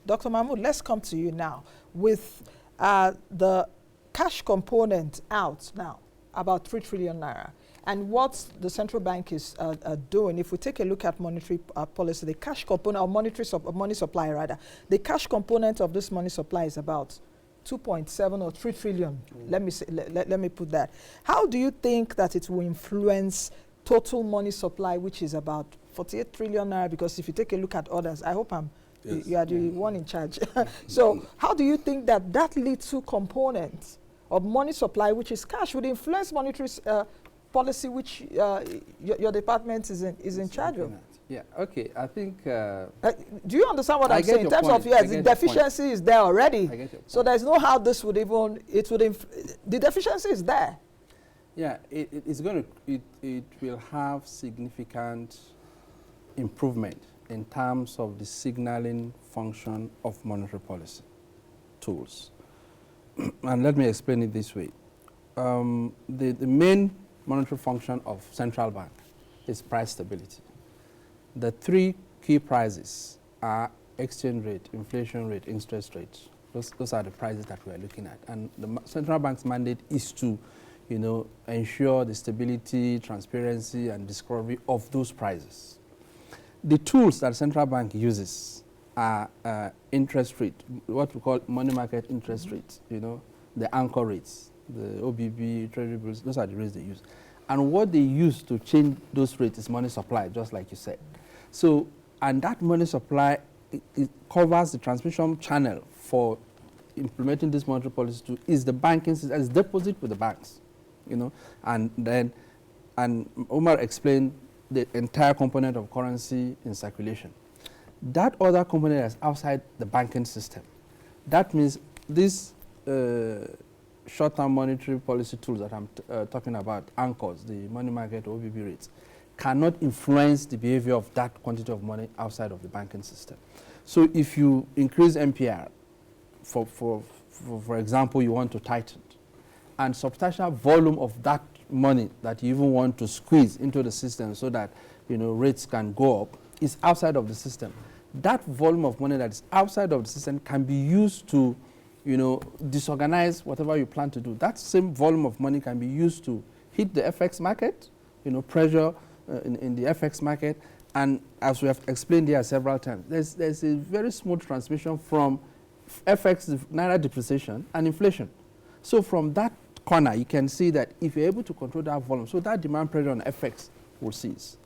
Dr. Mahmoud, let's come to you now. With the cash component out now, about 3 trillion naira, and what the central bank is doing, if we take a look at monetary policy, the cash component, or money supply rather, the cash component of this money supply is about 2.7 or 3 trillion. Let me put that. How do you think that it will influence total money supply, which is about 48 trillion naira? Because if you take a look at others, I hope you are the one in charge. So how do you think that that little component of money supply, which is cash, would influence monetary policy, which your department is in charge of? Yeah, okay, I think... do you understand what I'm saying? In terms of, yes, the deficiency is there already. So there's no how this would even, the deficiency is there. Yeah, it will have significant improvement in terms of the signaling function of monetary policy tools. And let me explain it this way. The main monetary function of central bank is price stability. The three key prices are exchange rate, inflation rate, interest rate. Those are the prices that we are looking at. And the central bank's mandate is to, ensure the stability, transparency, and discovery of those prices. The tools that central bank uses are interest rate, what we call money market interest rates, the anchor rates, the OBB, treasury bills, those are the rates they use. And what they use to change those rates is money supply, just like you said. So, and that money supply, it covers the transmission channel for implementing this monetary policy tool is the banking system, is deposit with the banks, and Omar explained the entire component of currency in circulation. That other component is outside the banking system. That means these short-term monetary policy tools that I'm talking about, anchors, the money market, OBB rates, cannot influence the behavior of that quantity of money outside of the banking system. So if you increase MPR, for example, you want to tighten, and substantial volume of that money that you even want to squeeze into the system so that rates can go up is outside of the system. That volume of money that is outside of the system can be used to disorganize whatever you plan to do. That same volume of money can be used to hit the FX market, pressure in the FX market. And as we have explained here several times, there's a very smooth transmission from FX, naira depreciation, and inflation. So from that corner, you can see that if you're able to control that volume, so that demand pressure on FX will cease.